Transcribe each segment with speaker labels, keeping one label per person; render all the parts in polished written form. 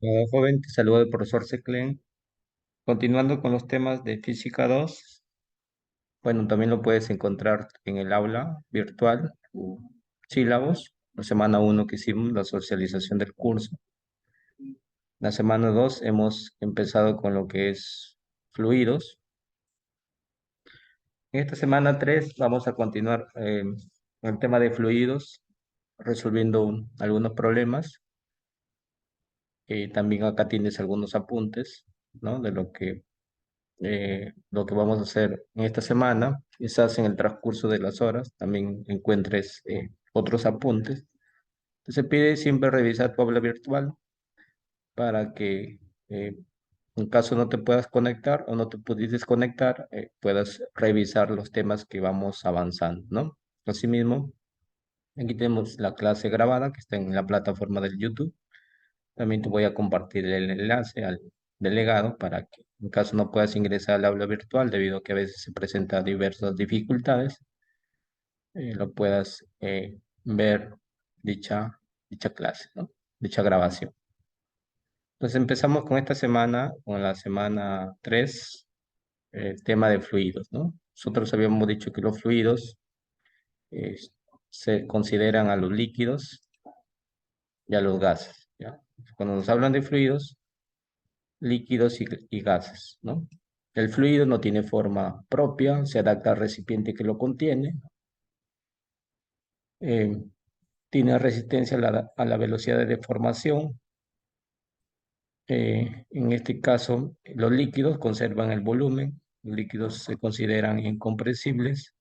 Speaker 1: Hola, joven, te saluda el profesor Seclen. Continuando con los temas de Física 2, bueno, también lo puedes encontrar en el aula virtual, o sílabos. La semana 1 que hicimos, la socialización del curso. La semana 2 hemos empezado con lo que es fluidos. En esta semana 3 vamos a continuar con el tema de fluidos, resolviendo algunos problemas. También acá tienes algunos apuntes, ¿no? De lo que vamos a hacer en esta semana. Quizás en el transcurso de las horas también encuentres otros apuntes. Se pide siempre revisar tu aula virtual para que en caso no te puedas conectar o no te pudieses conectar, puedas revisar los temas que vamos avanzando, ¿no? Asimismo, aquí tenemos la clase grabada que está en la plataforma del YouTube. También te voy a compartir el enlace al delegado para que en caso no puedas ingresar al aula virtual debido a que a veces se presentan diversas dificultades, lo puedas ver dicha clase, ¿no? Dicha grabación. Entonces empezamos con esta semana, con la semana 3, tema de fluidos, ¿no? Nosotros habíamos dicho que los fluidos eh, se consideran a los líquidos y a los gases, ¿ya? Cuando nos hablan de fluidos, líquidos y gases, ¿no? El fluido no tiene forma propia, se adapta al recipiente que lo contiene, eh, tiene resistencia a la velocidad de deformación. En este caso, los líquidos conservan el volumen, los líquidos se consideran incompresibles,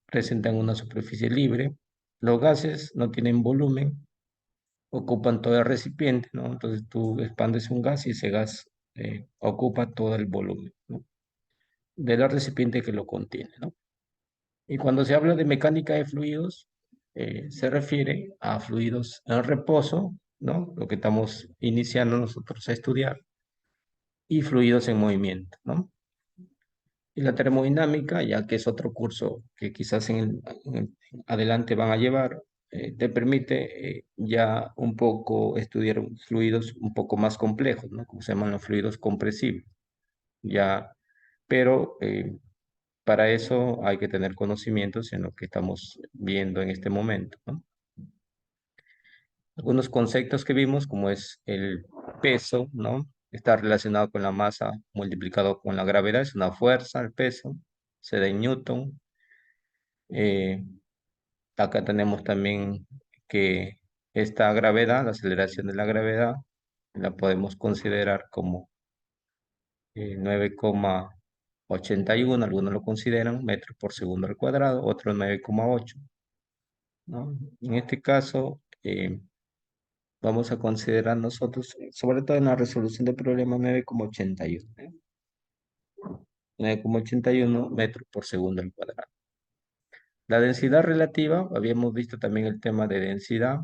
Speaker 1: presentan una superficie libre. Los gases no tienen volumen, ocupan todo el recipiente, ¿no? Entonces tú expandes un gas y ese gas ocupa todo el volumen, ¿no? Del recipiente que lo contiene, ¿no? Y cuando se habla de mecánica de fluidos, se refiere a fluidos en reposo, ¿no? Lo que estamos iniciando nosotros a estudiar, y fluidos en movimiento, ¿no? Y la termodinámica, ya que es otro curso que quizás adelante van a llevar, te permite ya un poco estudiar fluidos un poco más complejos, ¿no? Como se llaman los fluidos compresibles, ya, pero para eso hay que tener conocimientos en lo que estamos viendo en este momento, ¿no? Algunos conceptos que vimos, como es el peso, ¿no? Está relacionado con la masa multiplicado con la gravedad, es una fuerza, el peso, se da en Newton. Eh, Acá tenemos también que esta gravedad, la aceleración de la gravedad, la podemos considerar como 9,81, algunos lo consideran metros por segundo al cuadrado, otros 9,8, ¿no? En este caso, vamos a considerar nosotros, sobre todo en la resolución del problema, 9,81, ¿eh? 9,81 metros por segundo al cuadrado. La densidad relativa, habíamos visto también el tema de densidad,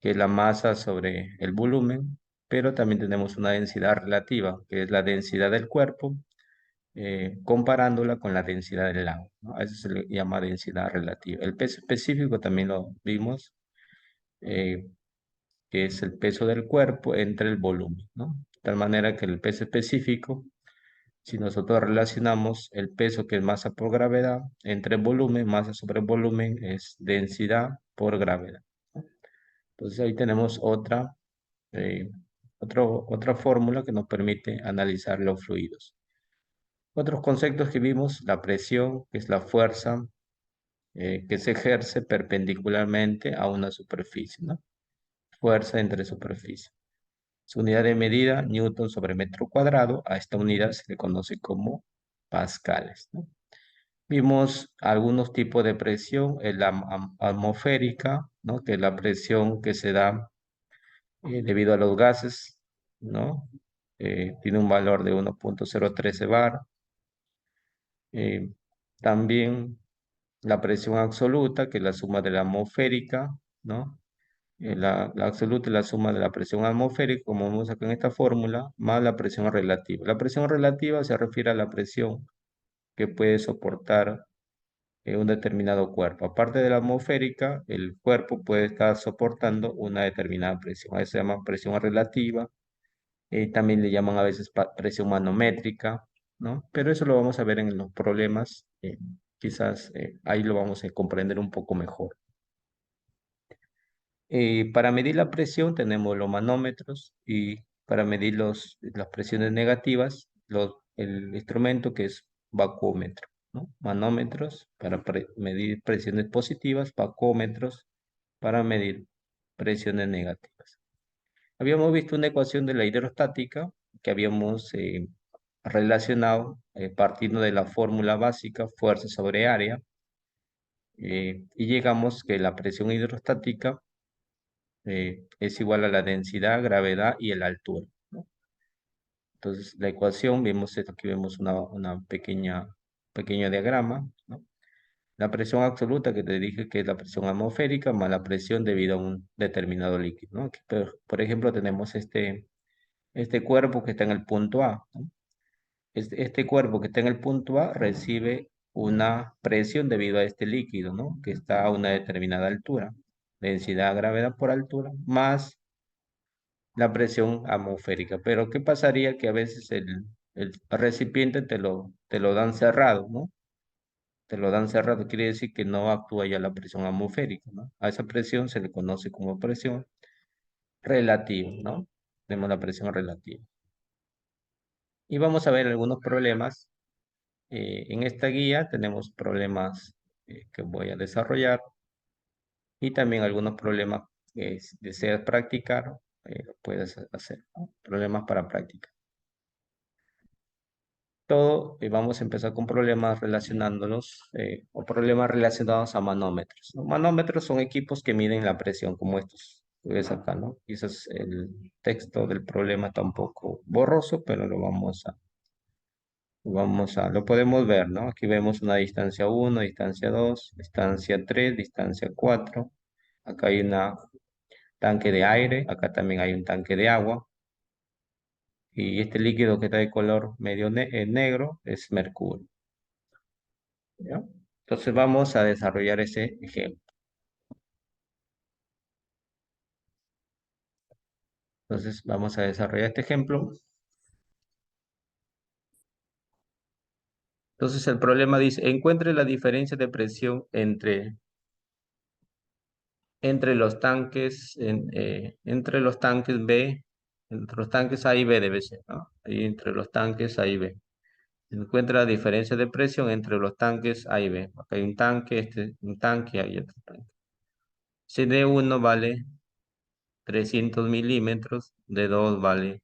Speaker 1: que es la masa sobre el volumen, pero también tenemos una densidad relativa, que es la densidad del cuerpo, comparándola con la densidad del agua, ¿no? A eso se le llama densidad relativa. El peso específico también lo vimos, eh, que es el peso del cuerpo entre el volumen, ¿no? De tal manera que el peso específico, si nosotros relacionamos el peso, que es masa por gravedad, entre volumen, masa sobre volumen, es densidad por gravedad, ¿no? Entonces ahí tenemos eh, otra fórmula que nos permite analizar los fluidos. Otros conceptos que vimos, la presión, que es la fuerza que se ejerce perpendicularmente a una superficie, ¿no? Fuerza entre superficie. Su unidad de medida, Newton sobre metro cuadrado. A esta unidad se le conoce como pascales, ¿no? Vimos algunos tipos de presión, la atmosférica, ¿no? Que es la presión que se da debido a los gases, ¿no? Tiene un valor de 1,013 bar. Eh, También la presión absoluta, que es la suma de la atmosférica, ¿no? La absoluta es la suma de la presión atmosférica, como vemos acá en esta fórmula, más la presión relativa. La presión relativa se refiere a la presión que puede soportar un determinado cuerpo. Aparte de la atmosférica, el cuerpo puede estar soportando una determinada presión. A eso se llama presión relativa. También le llaman a veces presión manométrica, ¿no? Pero eso lo vamos a ver en los problemas. Quizás ahí lo vamos a comprender un poco mejor. Para medir la presión tenemos los manómetros y para medir las presiones negativas, el instrumento que es vacuómetro, ¿no? Manómetros para medir presiones positivas, vacuómetros para medir presiones negativas. Habíamos visto una ecuación de la hidrostática que habíamos relacionado partiendo de la fórmula básica, fuerza sobre área, y llegamos que la presión hidrostática es igual a la densidad, gravedad y la altura, ¿no? Entonces, la ecuación, vemos esto, aquí vemos una pequeño diagrama, ¿no? La presión absoluta que te dije que es la presión atmosférica más la presión debido a un determinado líquido, ¿no? Aquí, por ejemplo, tenemos este cuerpo que está en el punto A, ¿no? Este cuerpo que está en el punto A recibe una presión debido a este líquido, ¿no? Que está a una determinada altura. Densidad, gravedad por altura, más la presión atmosférica. Pero ¿qué pasaría que a veces el recipiente te lo dan cerrado, ¿no? Te lo dan cerrado, quiere decir que no actúa ya la presión atmosférica, ¿no? A esa presión se le conoce como presión relativa, ¿no? Tenemos la presión relativa. Y vamos a ver algunos problemas. En esta guía tenemos problemas que voy a desarrollar y también algunos problemas que si deseas practicar, lo puedes hacer, ¿no? Problemas para practicar. Todo, vamos a empezar con problemas relacionándolos o problemas relacionados a manómetros, ¿no? Manómetros son equipos que miden la presión, como estos que ves acá, ¿no? Quizás el texto del problema está un poco borroso, pero lo podemos ver, ¿no? Aquí vemos una distancia 1, distancia 2, distancia 3, distancia 4. Acá hay un tanque de aire, acá también hay un tanque de agua. Y este líquido que está de color medio negro es mercurio, ¿ya? Entonces vamos a desarrollar ese ejemplo. Entonces vamos a desarrollar este ejemplo. Entonces el problema dice, encuentre la diferencia de presión entre los tanques, entre los tanques B, entre los tanques A y B debe ser, ¿no? Ahí entre los tanques A y B. Encuentra la diferencia de presión entre los tanques A y B. Acá hay un tanque, un tanque y hay otro tanque. Si D1 vale 300 milímetros, D2 vale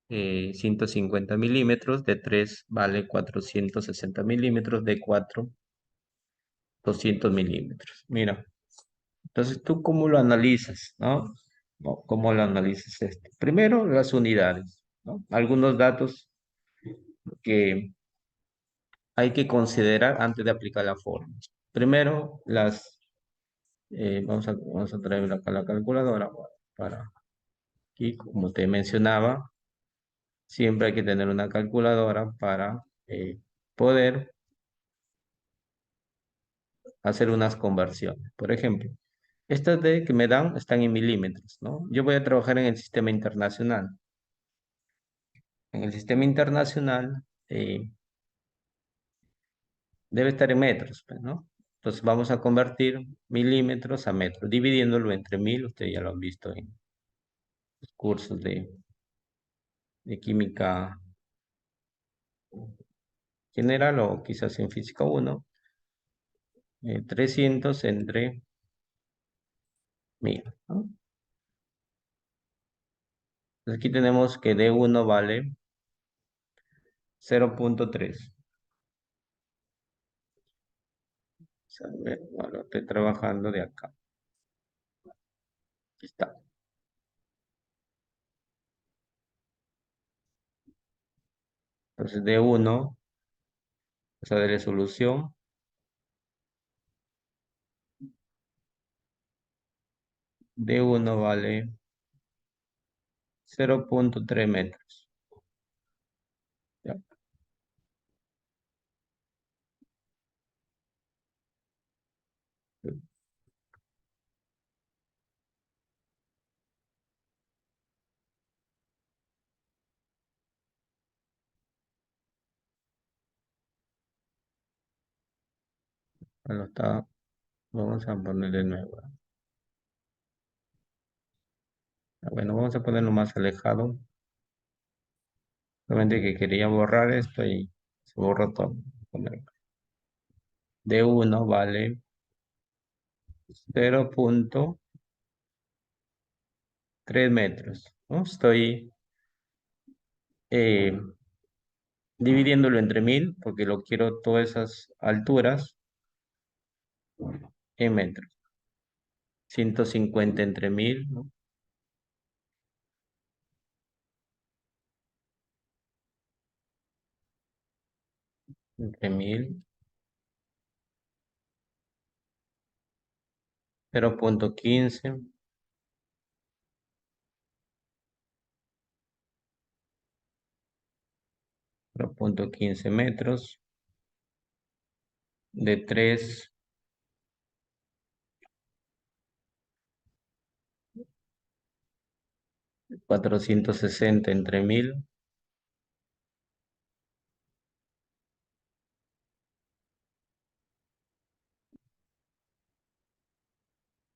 Speaker 1: 150 milímetros, D3 vale 460 milímetros, D4 200 milímetros. Mira, entonces tú cómo lo analizas, ¿no? ¿No? ¿Cómo lo analizas esto? Primero, las unidades, ¿no? Algunos datos que hay que considerar antes de aplicar la fórmula. Primero, vamos a traer acá la calculadora para aquí, como te mencionaba, siempre hay que tener una calculadora para poder hacer unas conversiones. Por ejemplo, estas de que me dan están en milímetros, ¿no? Yo voy a trabajar en el sistema internacional. En el sistema internacional debe estar en metros, pues, ¿no? Entonces vamos a convertir milímetros a metros, dividiéndolo entre 1000. Ustedes ya lo han visto en los cursos de química general o quizás en física 1. 300 entre 1000, ¿no? Entonces aquí tenemos que D1 vale 0.3. A ver, bueno, estoy trabajando de acá. Aquí está. Entonces D1, o sea, de resolución, D1 vale 0.3 metros. ¿Ya? Bueno, está, vamos a poner de nuevo. Bueno, vamos a ponerlo más alejado. Solamente que quería borrar esto y se borró todo. Poner de uno vale 0,3 metros, ¿no? Estoy eh, dividiéndolo entre 1000 porque lo quiero todas esas alturas en metros. 150 entre 1000, ¿no? Entre 1000, 0,15, 0,15 metros, de 3, 460 entre 1000,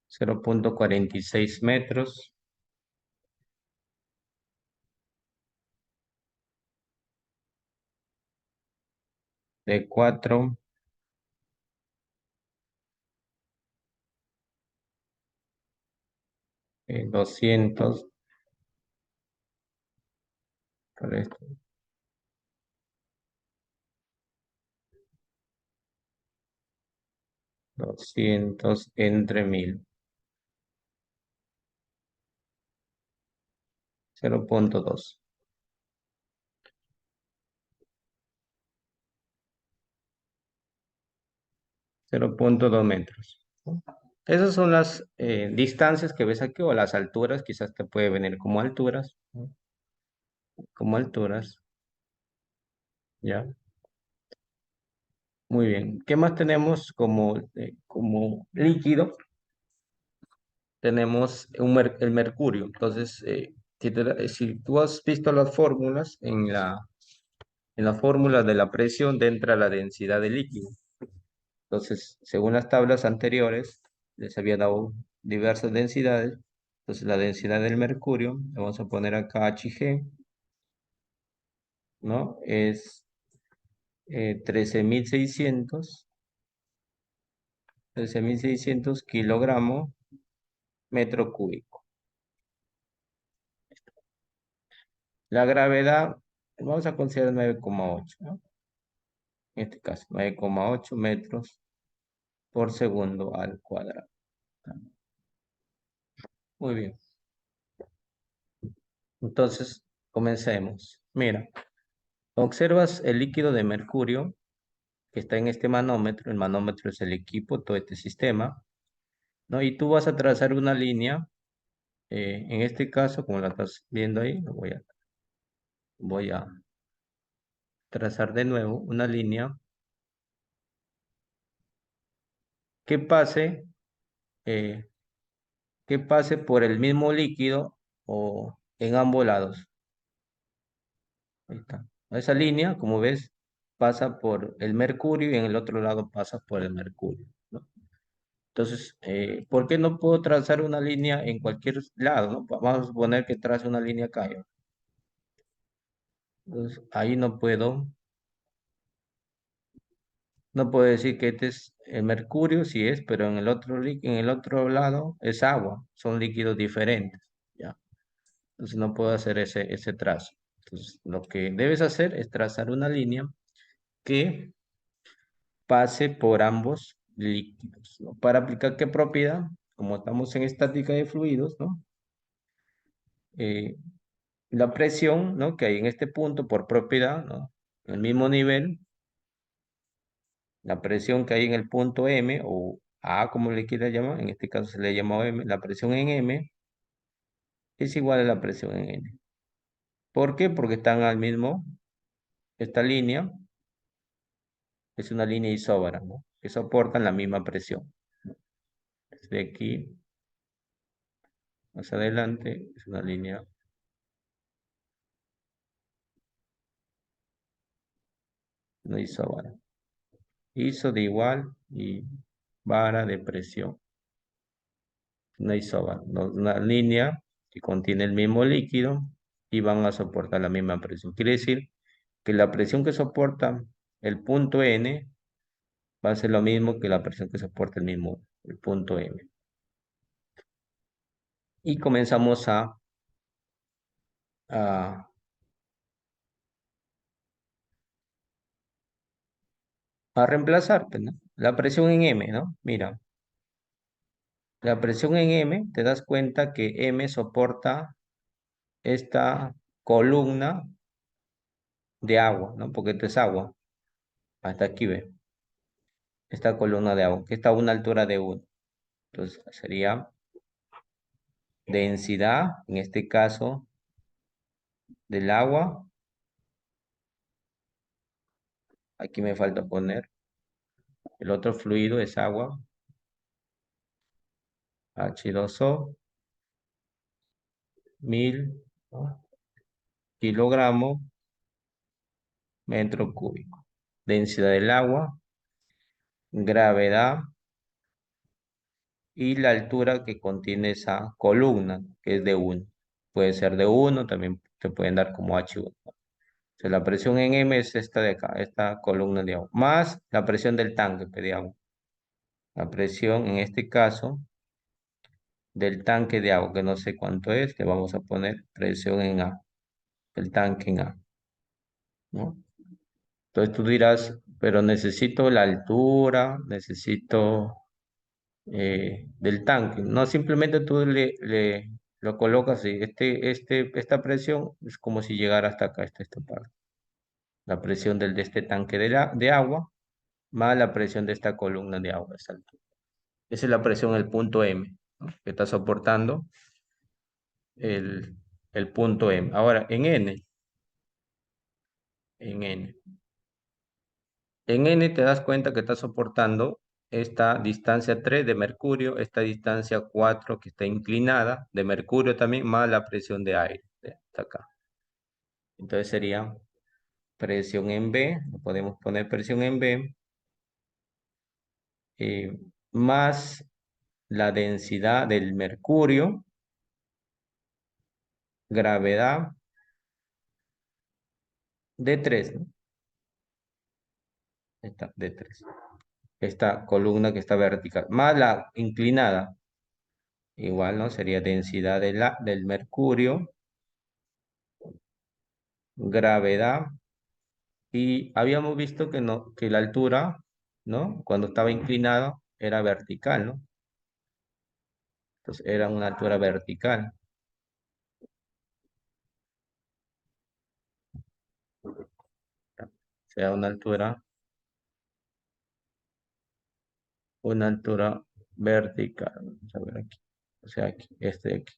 Speaker 1: 0,46 metros, de 4, 200, por esto, 200 entre 1000, 0,2, 0,2 metros, ¿no? Esas son las distancias que ves aquí o las alturas, quizás te puede venir como alturas, ¿no? Como alturas, ¿ya? Muy bien. ¿Qué más tenemos como líquido? Tenemos el mercurio. Entonces, si tú has visto las fórmulas, en la fórmula de la presión entra la densidad del líquido. Entonces, según las tablas anteriores, les había dado diversas densidades. Entonces, la densidad del mercurio, le vamos a poner acá Hg, ¿no? Es 13.600, 13.600 kilogramos metro cúbico. La gravedad, vamos a considerar 9,8, ¿no? En este caso, 9,8 metros por segundo al cuadrado. Muy bien. Entonces, comencemos. Mira, observas el líquido de mercurio que está en este manómetro. El manómetro es el equipo, todo este sistema, ¿no? Y tú vas a trazar una línea. En este caso, como la estás viendo ahí, voy a trazar de nuevo una línea que pase, eh, que pase por el mismo líquido o en ambos lados. Ahí está. Esa línea, como ves, pasa por el mercurio y en el otro lado pasa por el mercurio, ¿no? Entonces, ¿por qué no puedo trazar una línea en cualquier lado, ¿no? Vamos a suponer que trace una línea acá. ¿Ya? Entonces, ahí no puedo decir que este es el mercurio, sí es, pero en el otro lado es agua, son líquidos diferentes, ¿ya? Entonces no puedo hacer ese trazo. Entonces, lo que debes hacer es trazar una línea que pase por ambos líquidos, ¿no? Para aplicar qué propiedad, como estamos en estática de fluidos, ¿no? Eh, la presión, ¿no? Que hay en este punto por propiedad, ¿no? En el mismo nivel, la presión que hay en el punto M o A, como le quiera llamar, en este caso se le llama M, la presión en M es igual a la presión en N. ¿Por qué? Porque están al mismo, esta línea es una línea isóbara, ¿no? Que soportan la misma presión. Desde aquí más adelante es una línea no isóbara. ISO de igual y vara de presión. Una isobar, ¿no? Una línea que contiene el mismo líquido y van a soportar la misma presión. Quiere decir que la presión que soporta el punto N va a ser lo mismo que la presión que soporta el punto M. Y comenzamos a, a reemplazar, pues, ¿no? La presión en M, ¿no? Mira, la presión en M, te das cuenta que M soporta esta columna de agua, ¿no? Porque esto es agua. Hasta aquí ve, esta columna de agua, que está a una altura de 1. Entonces sería densidad, en este caso, del agua. Aquí me falta poner. El otro fluido es agua, H2O, 1000, ¿no? Kilogramos metro cúbico. Densidad del agua, gravedad y la altura que contiene esa columna, que es de 1. Puede ser de 1, también te pueden dar como H1. O sea, la presión en M es esta de acá, esta columna de agua, más la presión del tanque pues, de agua. La presión en este caso del tanque de agua, que no sé cuánto es, le vamos a poner presión en A, el tanque en A, ¿no? Entonces tú dirás, pero necesito la altura, necesito del tanque. No, simplemente tú lo colocas y esta presión es como si llegara hasta acá, hasta esta parte. La presión de este tanque de agua más la presión de esta columna de agua. Esa es la presión del punto M, ¿no? Que está soportando el, el punto M. Ahora, en N. En N te das cuenta que está soportando esta distancia 3 de mercurio, esta distancia 4 que está inclinada de mercurio también, más la presión de aire. Hasta acá. Entonces sería presión en B, podemos poner presión en B, eh, más la densidad del mercurio, gravedad de 3, ¿no? Esta, de 3. Esta columna que está vertical, más la inclinada, igual, ¿no? Sería densidad del mercurio, gravedad, y habíamos visto que, no, que la altura, ¿no? Cuando estaba inclinado era vertical, ¿no? Entonces era una altura vertical. O sea, una altura vertical. Vamos a ver aquí. O sea, aquí, este de aquí.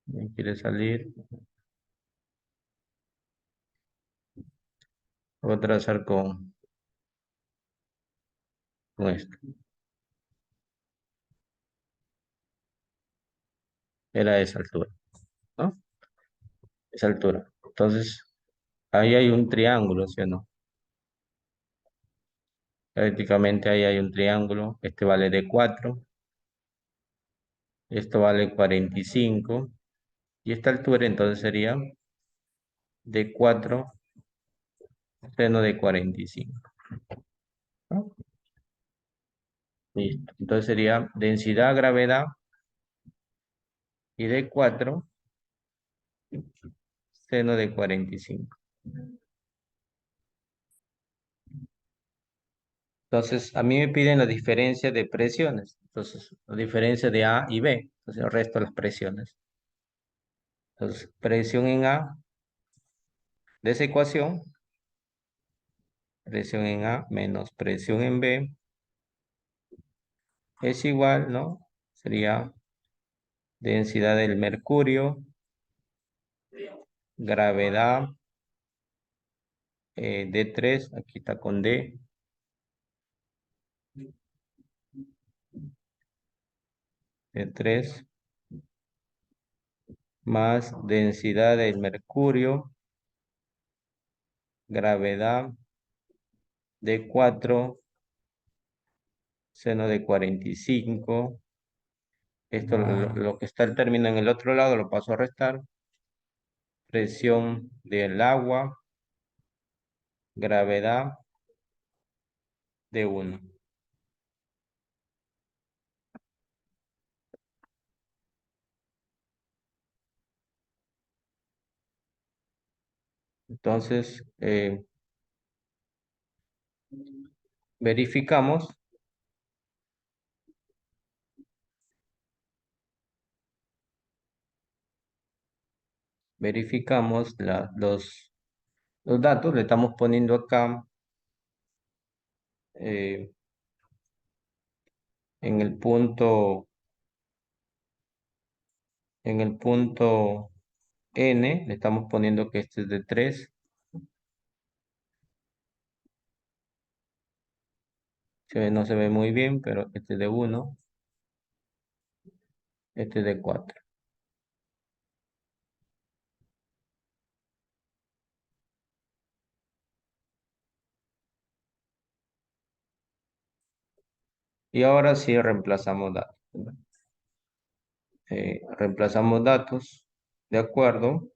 Speaker 1: Me quiere salir. Voy a trazar con esto. Era esa altura, ¿no? Esa altura. Entonces, ahí hay un triángulo, ¿sí o no? Prácticamente ahí hay un triángulo. Este vale de 4. Esto vale 45. Y esta altura entonces sería de 4 seno de 45, ¿no? Listo. Entonces sería densidad, gravedad y de 4 seno de 45. Entonces, a mí me piden la diferencia de presiones. Entonces, la diferencia de A y B. Entonces, el resto de las presiones. Entonces, presión en A de esa ecuación, presión en A menos presión en B es igual, ¿no? Sería densidad del mercurio, gravedad D3, aquí está con D, D3, más densidad del mercurio, gravedad de 4, seno de 45. Esto, lo que está el término en el otro lado, lo paso a restar. Presión del agua, gravedad de 1. Entonces, verificamos, verificamos los datos. Le estamos poniendo acá eh, en el punto, en el punto N, le estamos poniendo que este es de 3. No se ve muy bien, pero este es de 1, este es de 4. Y ahora sí reemplazamos datos. Reemplazamos datos de acuerdo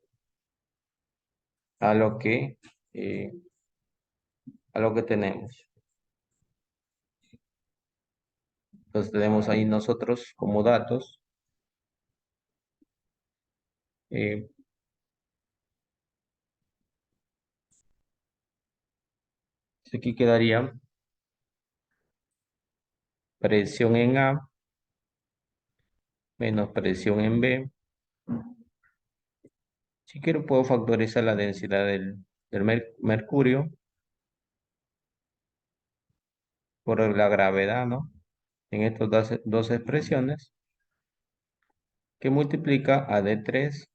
Speaker 1: a eh, a lo que tenemos. Entonces tenemos ahí nosotros como datos. eh, Aquí quedaría presión en A menos presión en B. Si quiero puedo factorizar la densidad del mercurio por la gravedad, ¿no? En estas dos expresiones que multiplica a D3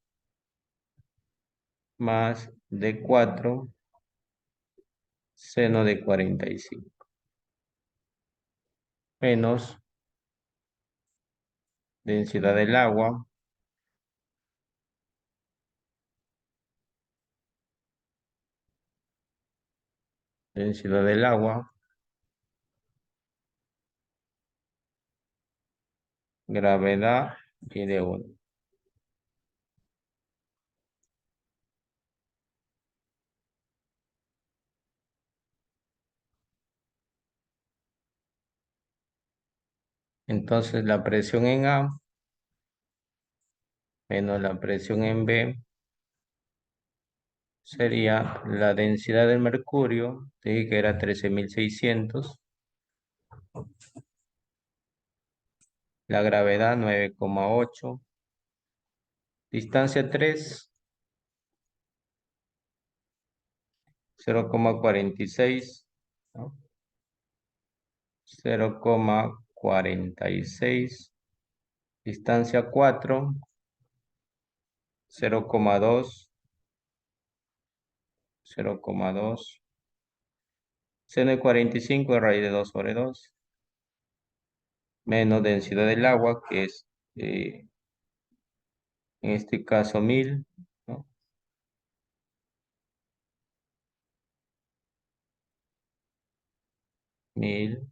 Speaker 1: más D4 seno de 45 menos densidad del agua, densidad del agua, gravedad y de 1. Entonces la presión en A menos la presión en B sería la densidad del mercurio, dije que era 13.600, la gravedad 9,8, distancia 3, 0,46, ¿no? 0,46, distancia 4, 0,2, 0,2, seno de 45 de raíz de 2 sobre 2, menos densidad del agua, que es en este caso 1000, ¿no? 1000,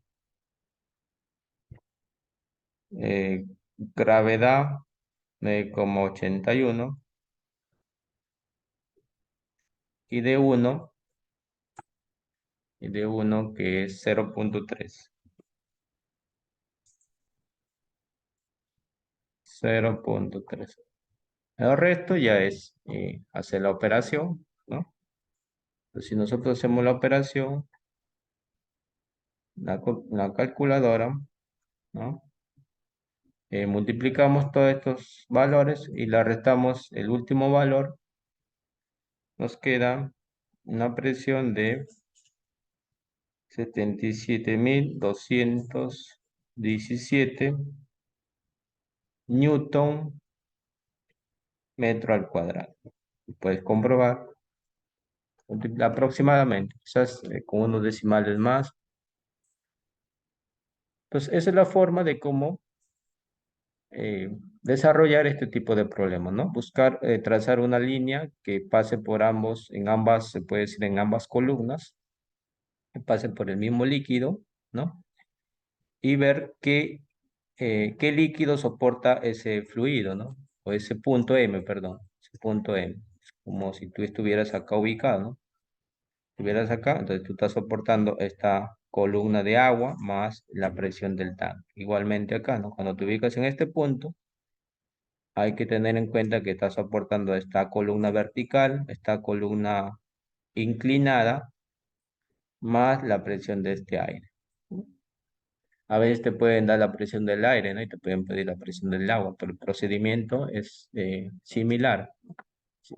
Speaker 1: gravedad 9,81 y de 1 que es 0,3. 0,3. El resto ya es hacer la operación, ¿no? Entonces, si nosotros hacemos la operación, la calculadora, ¿no? Multiplicamos todos estos valores y le restamos el último valor, nos queda una presión de 77.217 newton metro al cuadrado. Puedes comprobar aproximadamente, quizás con unos decimales más. Entonces, esa es la forma de cómo desarrollar este tipo de problemas, ¿no? Buscar, trazar una línea que pase por ambos, en ambas, se puede decir en ambas columnas, que pase por el mismo líquido, ¿no? Y ver qué líquido soporta ese fluido, ¿no? O ese punto M, perdón, ese punto M. Como si tú estuvieras acá ubicado, ¿no? Estuvieras acá, entonces tú estás soportando esta columna de agua más la presión del tanque. Igualmente acá, ¿no? Cuando te ubicas en este punto, hay que tener en cuenta que estás soportando esta columna vertical, esta columna inclinada, más la presión de este aire. A veces te pueden dar la presión del aire, ¿no? Y te pueden pedir la presión del agua, pero el procedimiento es similar. ¿Sí?